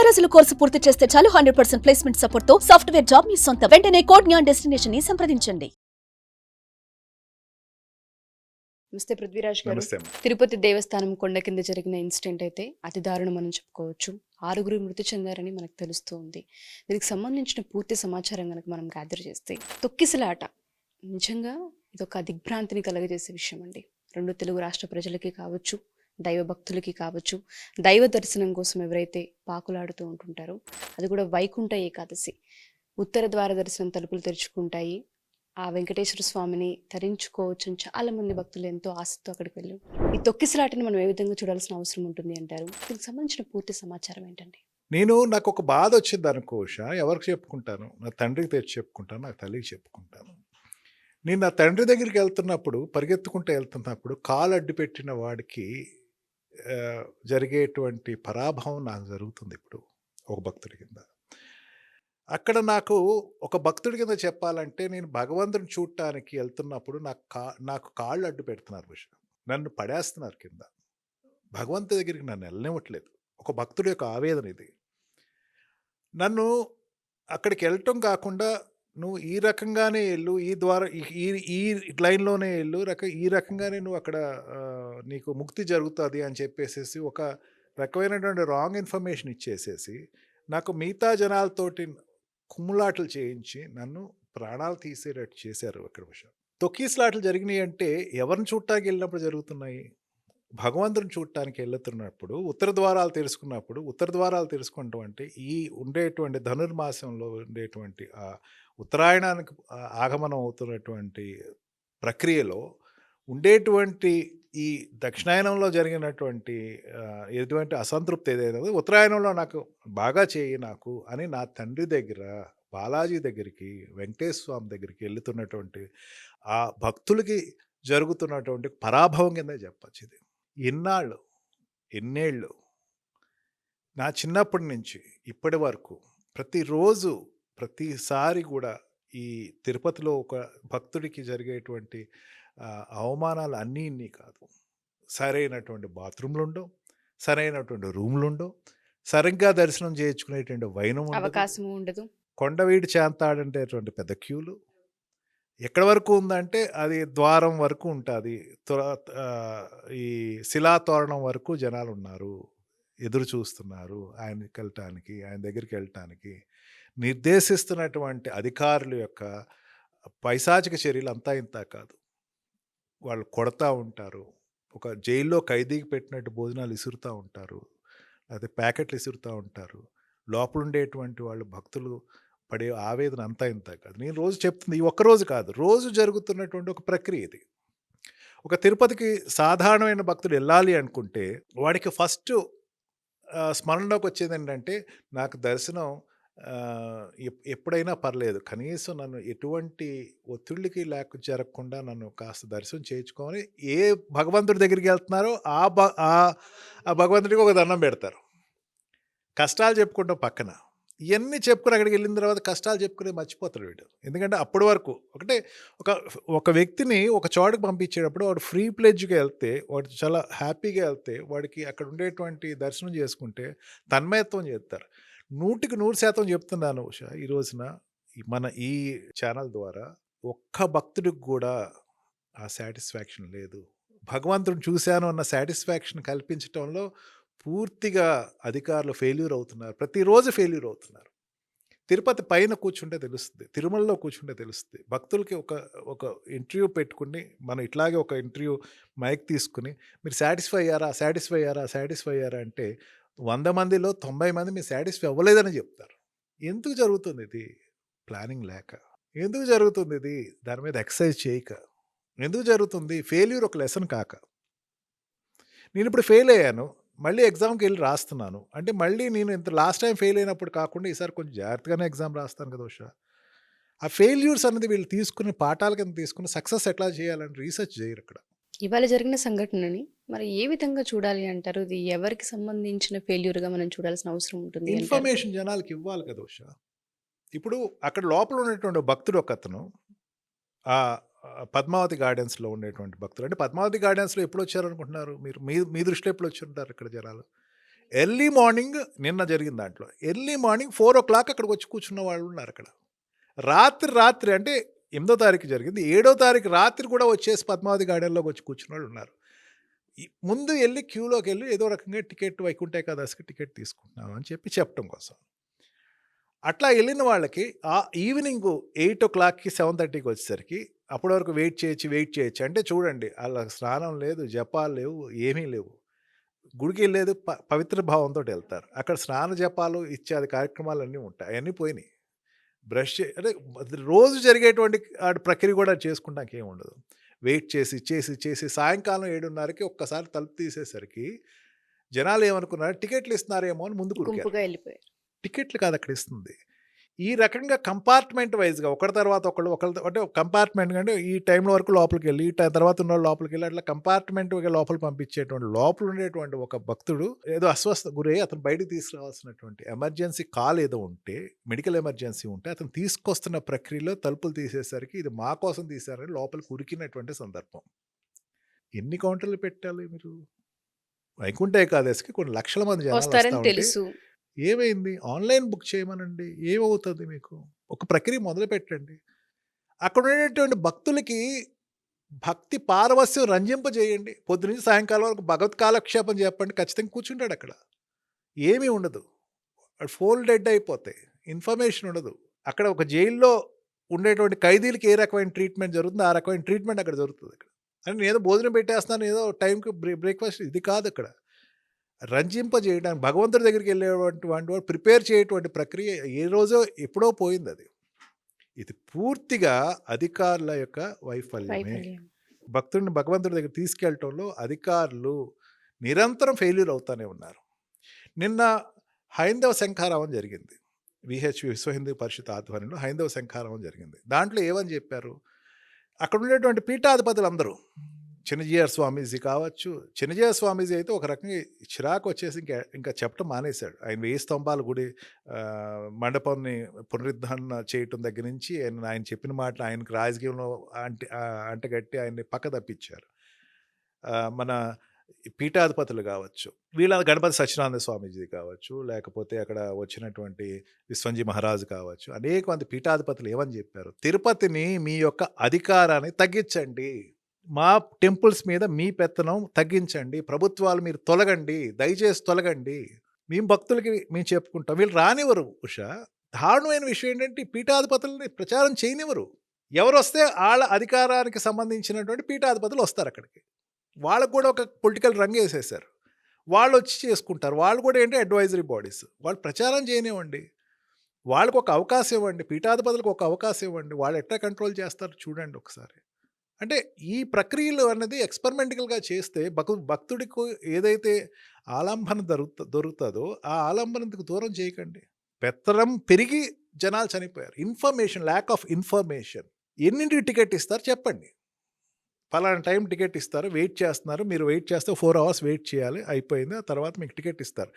రోజుల కోర్సు పూర్తి చేస్తే చాలు 100% ప్లేస్మెంట్ సపోర్ట్ తో సాఫ్ట్వేర్ జాబ్ మీ సొంతం. వెంటనే కోడ్ జ్ఞాన్ డెస్టినేషన్ ని సంప్రదించండి. నమస్తే పృథ్వీరాజ్ గారు. నమస్తే అమ్మ. తిరుపతి దేవస్థానం కొండ కింద జరిగిన ఇన్సిడెంట్ అయితే అతి దారుణం అని చెప్పుకోవచ్చు. 6 మృతి చెందారని మనకు తెలుస్తూ ఉంది. దీనికి సంబంధించిన పూర్తి సమాచారం కనుక మనం గ్యాదర్ చేస్తే, తొక్కిసలాట నిజంగా ఇదొక దిగ్భ్రాంతిని కలగజేసే విషయం అండి. 2 తెలుగు రాష్ట్ర ప్రజలకి కావచ్చు, దైవ భక్తులకి కావచ్చు, దైవ దర్శనం కోసం ఎవరైతే పాకులాడుతూ ఉంటుంటారో, అది కూడా వైకుంఠ ఏకాదశి ఉత్తర ద్వార దర్శనం తలుపులు తెరుచుకుంటాయి. ఆ వెంకటేశ్వర స్వామిని తరించుకోవచ్చు చాలా మంది భక్తులు ఎంతో ఆసక్తితో అక్కడికి వెళ్ళారు. ఈ తొక్కిసలాటని మనం ఏ విధంగా చూడాల్సిన అవసరం ఉంటుంది అంటారు? దీనికి సంబంధించిన పూర్తి సమాచారం ఏంటండి? నాకు ఒక బాధ వచ్చింది అనుకో ఉషా, ఎవరికి చెప్పుకుంటాను? నా తండ్రికి తెచ్చి చెప్పుకుంటాను, నా తల్లికి చెప్పుకుంటాను. నేను నా తండ్రి దగ్గరికి వెళ్తున్నప్పుడు, పరిగెత్తుకుంటూ వెళ్తున్నప్పుడు కాలు అడ్డు పెట్టిన వాడికి జరిగేటువంటి పరాభవం నాకు జరుగుతుంది ఇప్పుడు ఒక భక్తుడి కింద. అక్కడ నాకు ఒక భక్తుడి కింద చెప్పాలంటే, నేను భగవంతుని చూడటానికి వెళ్తున్నప్పుడు నాకు కాళ్ళు అడ్డు పెడుతున్నారు ఉషా, నన్ను పడేస్తున్నారు కింద. భగవంతుడి దగ్గరికి నన్ను వెళ్ళనివ్వట్లేదు. ఒక భక్తుడి యొక్క ఆవేదన ఇది. నన్ను అక్కడికి వెళ్ళటం కాకుండా, నువ్వు ఈ రకంగానే వెళ్ళు, ఈ ద్వారా ఈ ఈ లైన్లోనే వెళ్ళు, ఈ రకంగానే నువ్వు అక్కడ నీకు ముక్తి జరుగుతుంది అని చెప్పేసేసి ఒక రకమైనటువంటి రాంగ్ ఇన్ఫర్మేషన్ ఇచ్చేసేసి నాకు మిగతా జనాలతోటి కుమ్ములాటలు చేయించి నన్ను ప్రాణాలు తీసేటట్టు చేశారు అక్కడ విషయం. తొక్కీస్లాటలు జరిగినాయి అంటే ఎవరిని చూడటానికి వెళ్ళినప్పుడు జరుగుతున్నాయి? భగవంతుని చూడటానికి వెళ్తున్నప్పుడు ఉత్తర ద్వారాలు తెరుచుకుంటాం అంటే ఈ ఉండేటువంటి ధనుర్మాసంలో ఉండేటువంటి ఆ ఉత్తరాయణానికి ఆగమనం అవుతున్నటువంటి ప్రక్రియలో ఉండేటువంటి ఈ దక్షిణాయనంలో జరిగినటువంటి ఎటువంటి అసంతృప్తి ఏదైనా ఉత్తరాయణంలో నాకు బాగా చేయి నాకు అని నా తండ్రి దగ్గర, బాలాజీ దగ్గరికి, వెంకటేశ్వర స్వామి దగ్గరికి వెళుతున్నటువంటి ఆ భక్తులకి జరుగుతున్నటువంటి పరాభవం కింద చెప్పచ్చు. ఇది ఎన్నేళ్ళు నా చిన్నప్పటి నుంచి ఇప్పటి వరకు ప్రతిరోజు ప్రతిసారి కూడా ఈ తిరుపతిలో ఒక భక్తుడికి జరిగేటువంటి అవమానాలు అన్నీ ఇన్ని కాదు. సరైనటువంటి బాత్రూమ్లు ఉండవు, సరైనటువంటి రూమ్లు ఉండవు, సరిగ్గా దర్శనం చేయించుకునేటువంటి వైనం అవకాశం ఉండదు, కొండవీడి చేంతాడంటేటువంటి పెద్ద క్యూలు. ఎక్కడి వరకు ఉందంటే అది ద్వారం వరకు ఉంటుంది, ఈ శిలాతోరణం వరకు జనాలు ఉన్నారు, ఎదురు చూస్తున్నారు ఆయన దగ్గరికి వెళ్ళటానికి. నిర్దేశిస్తున్నటువంటి అధికారుల యొక్క పైశాచిక చర్యలు అంతా ఇంత కాదు. వాళ్ళు కొడతా ఉంటారు, ఒక జైల్లో ఖైదీకి పెట్టినట్టు భోజనాలు ఇసురుతూ ఉంటారు, లేకపోతే ప్యాకెట్లు ఇసురుతూ ఉంటారు. లోపల ఉండేటువంటి వాళ్ళు భక్తులు పడే ఆవేదన అంతా ఇంత కాదు. నేను రోజు చెప్తుంది ఈ ఒక్కరోజు కాదు, రోజు జరుగుతున్నటువంటి ఒక ప్రక్రియ ఇది. ఒక తిరుపతికి సాధారణమైన భక్తుడు వెళ్ళాలి అనుకుంటే వాడికి ఫస్ట్ స్మరణలోకి వచ్చేది ఏంటంటే, నాకు దర్శనం ఎప్పుడైనా పర్లేదు, కనీసం నన్ను ఎటువంటి ఒత్తిళ్ళకి జరగకుండా నన్ను కాస్త దర్శనం చేయించుకొని ఏ భగవంతుడి దగ్గరికి వెళ్తున్నారో ఆ భగవంతుడికి ఒక దండం పెడతారు. కష్టాలు చెప్పుకుంటాం పక్కన, ఇవన్నీ చెప్పుకుని అక్కడికి వెళ్ళిన తర్వాత కష్టాలు చెప్పుకుని మర్చిపోతాడు వీడు. ఎందుకంటే అప్పటి వరకు ఒక వ్యక్తిని ఒక చోటుకు పంపించేటప్పుడు వాడు ఫ్రీ ప్లెడ్జ్గా వెళ్తే, వాడు చాలా హ్యాపీగా వెళ్తే, వాడికి అక్కడ ఉండేటువంటి దర్శనం చేసుకుంటే తన్మయత్వం చేస్తారు. 100% చెప్తున్నాను ఉషా, ఈ రోజున మన ఈ ఛానల్ ద్వారా ఒక్క భక్తుడికి కూడా ఆ సాటిస్ఫాక్షన్ లేదు. భగవంతుడిని చూశాను అన్న సాటిస్ఫాక్షన్ కల్పించడంలో పూర్తిగా అధికారులు ఫెయిల్యూర్ అవుతున్నారు. ప్రతిరోజు ఫెయిల్యూర్ అవుతున్నారు. తిరుపతి పైన కూర్చుంటే తెలుస్తుంది, తిరుమలలో కూర్చుంటే తెలుస్తుంది. భక్తులకి ఒక ఇంటర్వ్యూ పెట్టుకుని, మనం ఇట్లాగే ఒక ఇంటర్వ్యూ మైక్ తీసుకుని మీరు సాటిస్ఫై అయ్యారా అంటే 100 మందిలో 90 మంది మీరు సాటిస్ఫై అవ్వలేదని చెప్తారు. ఎందుకు జరుగుతుంది ఇది? ప్లానింగ్ లేక. ఎందుకు జరుగుతుంది ఇది? దాని మీద ఎక్సర్సైజ్ చేయక. ఎందుకు జరుగుతుంది? ఫెయిల్యూర్ ఒక లెసన్ కాక. నేను ఇప్పుడు ఫెయిల్ అయ్యాను, మళ్ళీ ఎగ్జామ్కి వెళ్ళి రాస్తున్నాను అంటే, మళ్ళీ నేను ఇంత లాస్ట్ టైం ఫెయిల్ అయినప్పుడు కాకుండా ఈసారి కొంచెం జాగ్రత్తగానే ఎగ్జామ్ రాస్తాను కదా ఉషా. ఆ ఫెయిల్యూర్స్ అనేది వీళ్ళు తీసుకుని పాఠాల కింద తీసుకుని సక్సెస్ ఎట్లా చేయాలని రీసెర్చ్ చేయరు అక్కడ. ఇవాళ జరిగిన సంఘటనని మరి ఏ విధంగా చూడాలి అంటారు? ఇది ఎవరికి సంబంధించిన ఫెయిల్యూర్గా మనం చూడాల్సిన అవసరం ఉంటుంది? ఇన్ఫర్మేషన్ జనాలకి ఇవ్వాలి కదా ఉషా. ఇప్పుడు అక్కడ లోపల ఉన్నటువంటి భక్తుడు ఒకతను ఆ పద్మావతి గార్డెన్స్లో ఉండేటువంటి భక్తులు, అంటే పద్మావతి గార్డెన్స్లో ఎప్పుడు వచ్చారు అనుకుంటున్నారు మీరు? మీ దృష్టిలో ఎప్పుడు వచ్చి ఉంటారు ఇక్కడ జనాలు? ఎర్లీ మార్నింగ్ నిన్న జరిగిన దాంట్లో ఎర్లీ మార్నింగ్ 4:00 అక్కడికి వచ్చి కూర్చున్న వాళ్ళు ఉన్నారు అక్కడ. రాత్రి అంటే 8వ తారీఖు జరిగింది. 7వ తారీఖు రాత్రి కూడా వచ్చేసి పద్మావతి గార్డెన్‌లోకి వచ్చి కూర్చున్న వాళ్ళు ఉన్నారు. ముందు ఎళ్లి క్యూలోకి వెళ్ళి ఏదో రకంగా టికెట్ వైకుంఠ ఏకాదశికి టికెట్ తీసుకుంటున్నాం అని చెప్పడం కోసం. అట్లా వెళ్ళిన వాళ్ళకి ఈవినింగ్ 8:00కి 7:30కి వచ్చేసరికి అప్పటి వరకు వెయిట్ చేయొచ్చు. అంటే చూడండి, ఆళ్ళకి స్నానం లేదు, జపాలు లేవు, ఏమీ లేవు. గుడికి వెళ్ళేది పవిత్ర భావంతో వెళ్తారు. అక్కడ స్నాన జపాలు ఇత్యాది కార్యక్రమాలన్నీ ఉంటాయి. అవన్నీ పోయినాయి. అంటే రోజు జరిగేటువంటి ప్రక్రియ కూడా చేసుకుంటానికి ఏమి ఉండదు. వెయిట్ చేసి సాయంకాలం 7:30కి ఒక్కసారి తలుపు తీసేసరికి జనాలు ఏమనుకున్నారు, టికెట్లు ఇస్తున్నారేమో అని ముందుకు ఉరికారు. గుంపుగా వెళ్ళిపోయారు. టికెట్లు కాదు అక్కడ ఇస్తుంది. ఈ రకంగా కంపార్ట్మెంట్ వైజ్గా ఒకరి తర్వాత ఒకళ్ళు అంటే కంపార్ట్మెంట్ అంటే ఈ టైంలో వరకు లోపలికి వెళ్ళి ఈ తర్వాత ఉన్న వాళ్ళు లోపలికి వెళ్ళి అట్లా కంపార్ట్మెంట్గా లోపల పంపించేటువంటి లోపల ఉండేటువంటి ఒక భక్తుడు ఏదో అస్వస్థ గురై అతను బయటకు తీసుకురావాల్సినటువంటి ఎమర్జెన్సీ కాల్ ఏదో ఉంటే, మెడికల్ ఎమర్జెన్సీ ఉంటే అతను తీసుకొస్తున్న ప్రక్రియలో తలుపులు తీసేసరికి ఇది మా కోసం తీశారని లోపలికి ఉరికినటువంటి సందర్భం. ఎన్ని కౌంటర్లు పెట్టాలి మీరు? వైకుంఠ ఏకాదశికి కొన్ని లక్షల మంది జనాలు వస్తారని వస్తా ఉంటే తెలుసు. ఏమైంది? ఆన్లైన్ బుక్ చేయమనండి, ఏమవుతుంది మీకు? ఒక ప్రక్రియ మొదలు పెట్టండి. అక్కడ ఉండేటువంటి భక్తులకి భక్తి పారవస్యం రంజింపజేయండి. పొద్దునుంచి సాయంకాలం వరకు భగవత్ కాలక్షేపం చెప్పండి, ఖచ్చితంగా కూర్చుంటాడు అక్కడ. ఏమీ ఉండదు. ఫోన్ డెడ్ అయిపోతాయి, ఇన్ఫర్మేషన్ ఉండదు. అక్కడ ఒక జైల్లో ఉండేటువంటి ఖైదీలకి ఏ రకమైన ట్రీట్మెంట్ జరుగుతుందో ఆ రకమైన ట్రీట్మెంట్ అక్కడ జరుగుతుంది. అక్కడ అంటే నేను భోజనం పెట్టేస్తున్నాను, ఏదో టైంకి బ్రేక్ఫాస్ట్, ఇది కాదు. అక్కడ రంజింపజేయడానికి భగవంతుడి దగ్గరికి వెళ్ళేటువంటి వాడు ప్రిపేర్ చేయటువంటి ప్రక్రియ ఏ రోజో ఎప్పుడో పోయింది అది. ఇది పూర్తిగా అధికారుల యొక్క వైఫల్యమే. భక్తుడిని భగవంతుడి దగ్గర తీసుకెళ్ళటంలో అధికారులు నిరంతరం ఫెయిల్యూర్ అవుతూనే ఉన్నారు. నిన్న హైందవ శంఖారావం జరిగింది. విశ్వ హిందూ పరిషత్ ఆధ్వర్యంలో హైందవ శంఖారావం జరిగింది. దాంట్లో ఏమని చెప్పారు, అక్కడ ఉండేటువంటి పీఠాధిపతులు అందరూ, చిన్నజీఆర్ స్వామీజీ కావచ్చు, చిన్నజీఆర్ స్వామీజీ అయితే ఒక రకంగా చిరాకు వచ్చేసి ఇంకా చెప్పడం మానేశాడు. ఆయన 1000 స్తంభాల గుడి మండపాన్ని పునరుద్ధరణ చేయటం దగ్గర నుంచి ఆయన చెప్పిన మాటలు ఆయనకు రాజకీయంలో అంటగట్టి ఆయన్ని పక్క తప్పించారు. మన పీఠాధిపతులు కావచ్చు, వీళ్ళ గణపతి సత్యనారాయణ స్వామీజీ కావచ్చు, లేకపోతే అక్కడ వచ్చినటువంటి విశ్వంజీ మహారాజు కావచ్చు, అనేక మంది పీఠాధిపతులు ఏమని చెప్పారు, తిరుపతిని మీ యొక్క అధికారాన్ని తగ్గించండి, మా టెంపుల్స్ మీద మీ పెత్తనం తగ్గించండి, ప్రభుత్వాలు మీరు తొలగండి, దయచేసి తొలగండి, మేము భక్తులకి మేము చెప్పుకుంటాం. వీళ్ళు రానివ్వరు. ఉషా, దారుణమైన విషయం ఏంటంటే ఈ పీఠాధిపతులని ప్రచారం చేయనివ్వరు. ఎవరు వస్తే వాళ్ళ అధికారానికి సంబంధించినటువంటి పీఠాధిపతులు వస్తారు అక్కడికి. వాళ్ళకు కూడా ఒక పొలిటికల్ రంగు వేసేసారు. వాళ్ళు వచ్చి చేసుకుంటారు. వాళ్ళు కూడా ఏంటి అడ్వైజరీ బాడీస్. వాళ్ళు ప్రచారం చేయనివ్వండి, వాళ్ళకు ఒక అవకాశం ఇవ్వండి, పీఠాధిపతులకు ఒక అవకాశం ఇవ్వండి. వాళ్ళు ఎట్లా కంట్రోల్ చేస్తారు చూడండి ఒకసారి. అంటే ఈ ప్రక్రియలు అన్నది ఎక్స్పెరిమెంటల్గా చేస్తే భక్తుడికి ఏదైతే ఆలంబన దొరుకుతుందో ఆ ఆలంబనకు దూరం చేయకండి. పెత్తనం పెరిగి జనాలు చనిపోయారు. Information, lack of information. ఎన్నింటికి టికెట్ ఇస్తారు చెప్పండి. ఫలానా టైం టికెట్ ఇస్తారు, వెయిట్ చేస్తున్నారు, మీరు వెయిట్ చేస్తే 4 అవర్స్ వెయిట్ చేయాలి, అయిపోయింది, ఆ తర్వాత మీకు టికెట్ ఇస్తారు.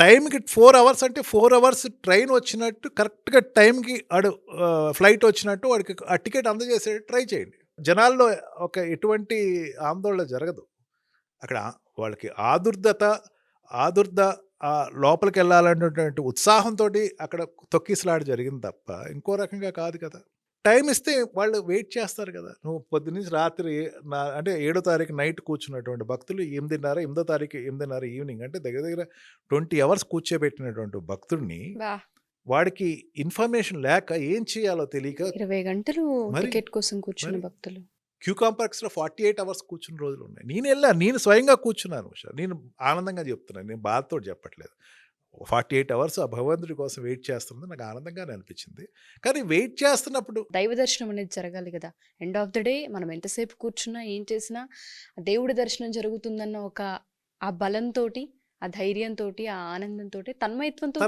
టైంకి 4 అవర్స్ అంటే 4 అవర్స్ ట్రైన్ వచ్చినట్టు కరెక్ట్గా టైంకి ఫ్లైట్ వచ్చినట్టు వాడికి ఆ టికెట్ అందజేసే ట్రై చేయండి. జనాల్లో ఒక ఎటువంటి ఆందోళన జరగదు. అక్కడ వాళ్ళకి ఆదుర్ద లోపలికి వెళ్ళాలనేటువంటి ఉత్సాహంతో అక్కడ తొక్కిసలాట జరిగింది తప్ప ఇంకో రకంగా కాదు కదా. టైం ఇస్తే వాళ్ళు వెయిట్ చేస్తారు కదా. నువ్వు పొద్దున్నుంచి రాత్రి అంటే 7వ తారీఖు నైట్ కూర్చున్నటువంటి భక్తులు 8:30 తారీఖు 8:30 ఈవినింగ్ అంటే దగ్గర 20 అవర్స్ కూర్చోబెట్టినటువంటి భక్తుడిని వాడికి ఇన్ఫర్మేషన్ లేక ఏం చేయాలో తెలియక 20 గంటలు టికెట్ కోసం కూర్చున్న భక్తులు క్యూ కాంప్లెక్స్లో 48 అవర్స్ కూర్చున్న రోజులు ఉన్నాయి. నేను స్వయంగా కూర్చున్నాను. నేను ఆనందంగా చెప్తున్నాను, నేను బాధతో చెప్పట్లేదు. 48 అవర్స్ ఆ భగవంతుడి కోసం వెయిట్ చేస్తున్నది నాకు ఆనందంగానే అనిపించింది. కానీ వెయిట్ చేస్తున్నప్పుడు దైవ దర్శనం అనేది జరగాలి కదా. ఎండ్ ఆఫ్ ద డే మనం ఎంతసేపు కూర్చున్నా ఏం చేసినా దేవుడి దర్శనం జరుగుతుందన్న ఒక ఆ బలంతో, ఆ ధైర్యంతో, ఆ ఆనందంతో, తన్మయత్వంతో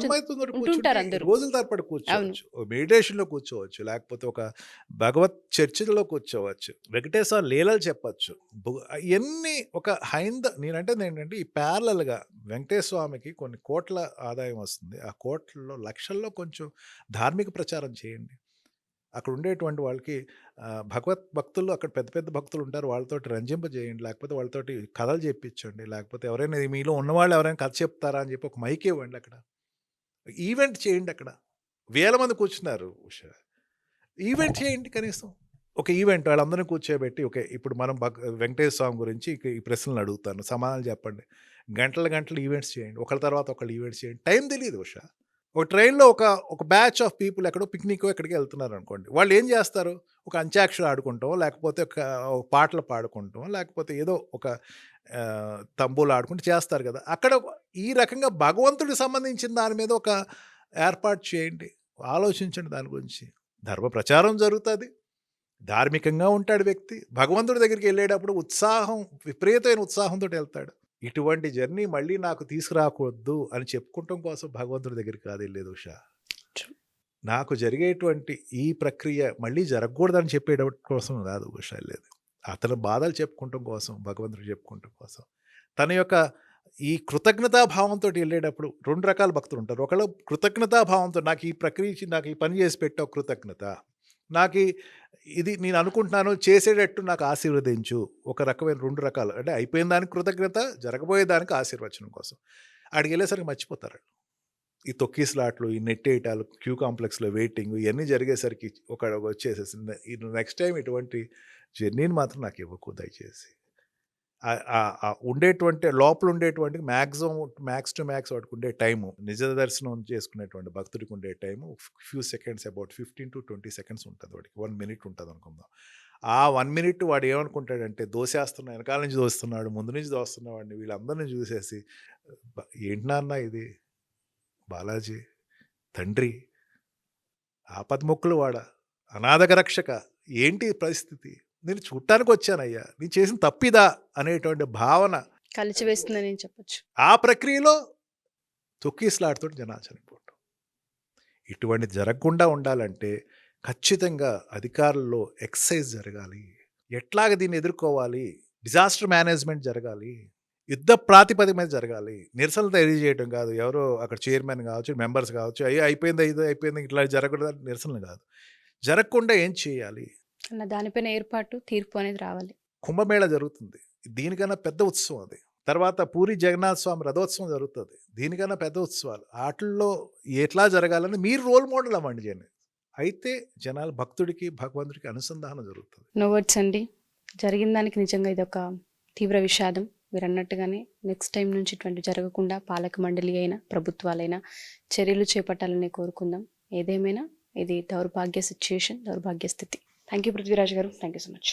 ఉంటుంటారు అందరూ. రోజుల తరపడి కూర్చోవచ్చు, మెడిటేషన్లో కూర్చోవచ్చు, లేకపోతే ఒక భగవత్ చర్చలో కూర్చోవచ్చు, వెంకటేశ్వర లీలలు చెప్పచ్చు. ఇవన్నీ ఒక నేనంటే ఏంటంటే ఈ ప్యారలల్గా వెంకటేశ్వర స్వామికి కొన్ని కోట్ల ఆదాయం వస్తుంది. ఆ కోట్లలో లక్షల్లో కొంచెం ధార్మిక ప్రచారం చేయండి. అక్కడ ఉండేటువంటి వాళ్ళకి భగవత్ భక్తులు అక్కడ పెద్ద పెద్ద భక్తులు ఉంటారు. వాళ్ళతోటి రంజింపజేయండి. లేకపోతే వాళ్ళతోటి కథలు చెప్పించండి. లేకపోతే ఎవరైనా మీలో ఉన్నవాళ్ళు ఎవరైనా కథ చెప్తారా అని చెప్పి ఒక మైక్ ఇవ్వండి అక్కడ. ఈవెంట్ చేయండి అక్కడ. వేల మంది కూర్చున్నారు ఉషా. ఈవెంట్ చేయండి కనీసం. ఒక ఈవెంట్ వాళ్ళందరినీ కూర్చోబెట్టి ఓకే ఇప్పుడు మనం వెంకటేశ్వర స్వామి గురించి ఈ ప్రశ్నలు అడుగుతాను. సమాధానాలు చెప్పండి. గంటలు గంటలు ఈవెంట్స్ చేయండి. ఒకళ్ళ తర్వాత ఒకళ్ళు ఈవెంట్స్ చేయండి. టైం తెలీదు ఉషా. ఒక ట్రైన్‌లో ఒక బ్యాచ్ ఆఫ్ పీపుల్ ఎక్కడో పిక్నికో ఎక్కడికో వెళ్తున్నారనుకోండి. వాళ్ళు ఏం చేస్తారు? ఒక అంత్యాక్షరి ఆడుకుంటామో, లేకపోతే ఒక పాటలు పాడుకుంటామో, లేకపోతే ఏదో ఒక తంబూలు ఆడుకుంటూ చేస్తారు కదా! అక్కడ ఈ రకంగా భగవంతుడికి సంబంధించిన దాని మీద ఒక ఏర్పాటు చేయండి. ఆలోచించండి దాని గురించి. ధర్మ ప్రచారం జరుగుతది. ధార్మికంగా ఉంటాడు వ్యక్తి. భగవంతుడి దగ్గరికి వెళ్ళేటప్పుడు విపరీతమైన ఉత్సాహంతోటి వెళ్తాడు. ఇటువంటి జర్నీ మళ్ళీ నాకు తీసుకురాకూడదు అని చెప్పుకోవటం కోసం భగవంతుడి దగ్గరికి కాదు వెళ్ళేది ఉషా. నాకు జరిగేటువంటి ఈ ప్రక్రియ మళ్ళీ జరగకూడదని చెప్పేటప్పుడు కోసం కాదు ఉషా వెళ్ళేది. అతని బాధలు చెప్పుకోవటం కోసం, భగవంతుడికి చెప్పుకోవటం కోసం. తన యొక్క ఈ కృతజ్ఞతా భావంతో వెళ్ళేటప్పుడు 2 రకాల భక్తులు ఉంటారు. ఒకళ్ళు కృతజ్ఞతా భావంతో నాకు ఈ ప్రక్రియ నాకు ఈ పని చేసి పెట్టావు కృతజ్ఞత. నాకు ఇది నేను అనుకుంటున్నాను చేసేటట్టు నాకు ఆశీర్వదించు. ఒక రకమైన 2 రకాలు. అంటే అయిపోయిన దానికి కృతజ్ఞత, జరగబోయేదానికి ఆశీర్వచనం కోసం. ఆడికి వెళ్ళేసరికి మర్చిపోతారు. ఈ తొక్కిసలాట్లు, ఈ నెట్టేయటాలు, క్యూ కాంప్లెక్స్‌లో వెయిటింగ్ ఇవన్నీ జరిగేసరికి వచ్చేసేసింది. నెక్స్ట్ టైం ఇటువంటి జర్నీని మాత్రం నాకు ఇవ్వకు దయచేసి. ఉండేటువంటి లోపల ఉండేటువంటి మ్యాక్స్ టు మ్యాక్స్ వాడికి ఉండే టైము, నిజ దర్శనం చేసుకునేటువంటి భక్తుడికి ఉండే time few seconds, about 15 to 20 seconds ఉంటుంది వాడికి. 1 minute ఉంటుంది అనుకుందాం. ఆ 1 minute వాడు ఏమనుకుంటాడంటే వెనకాల నుంచి దోస్తున్నాడు, ముందు నుంచి దోస్తున్నవాడిని వీళ్ళందరినీ చూసేసి ఏంటి నాన్న ఇది బాలాజీ తండ్రి, ఆపద్ముక్కులు వాడ, అనాథక రక్షక, ఏంటి పరిస్థితి, నేను చూడటానికి వచ్చానయ్యా, నేను చేసిన తప్పిదా అనేటువంటి భావన కలిచివేస్తుందని చెప్పొచ్చు. ఆ ప్రక్రియలో తొక్కిసలాడుతూ జనాలు చనిపోవటం. ఇటువంటి జరగకుండా ఉండాలంటే ఖచ్చితంగా అధికారుల్లో ఎక్సైజ్ జరగాలి. ఎట్లాగ దీన్ని ఎదుర్కోవాలి, డిజాస్టర్ మేనేజ్మెంట్ జరగాలి, యుద్ధ ప్రాతిపదిక మీద జరగాలి. నిరసనలు తెలియజేయడం కాదు, ఎవరో అక్కడ చైర్మన్ కావచ్చు, మెంబర్స్ కావచ్చు, అయిపోయింది ఇట్లా జరగకూడదు నిరసనలు కాదు. జరగకుండా ఏం చేయాలి అన్న దానిపైన ఏర్పాటు, తీర్పు అనేది రావాలి. కుంభమేళ జరుగుతుంది, దీనికన్నా పెద్ద ఉత్సవం అది. తర్వాత పూరి జగన్నాథ స్వామి రథోత్సవం జరుగుతుంది, దీనికన్నా పెద్ద ఉత్సవాలు. వాటిల్లో ఎట్లా జరగాలని మీరు రోల్ మోడల్ అవ్వండి జనం. అయితే జనాలు భక్తుడికి భగవంతుడికి అనుసంధానం జరుగుతుంది. నో వర్డ్స్ అండి. జరిగిన దానికి నిజంగా ఇది ఒక తీవ్ర విషాదం. మీరు అన్నట్టుగానే నెక్స్ట్ టైం నుంచి ఇటువంటి జరగకుండా పాలక మండలి అయినా ప్రభుత్వాలైనా చర్యలు చేపట్టాలని కోరుకుందాం. ఏదేమైనా ఇది దౌర్భాగ్య సిచ్యుయేషన్, దౌర్భాగ్య స్థితి. థ్యాంక్ యూ పృథ్వీరాజ్ గారు. Thank you so much.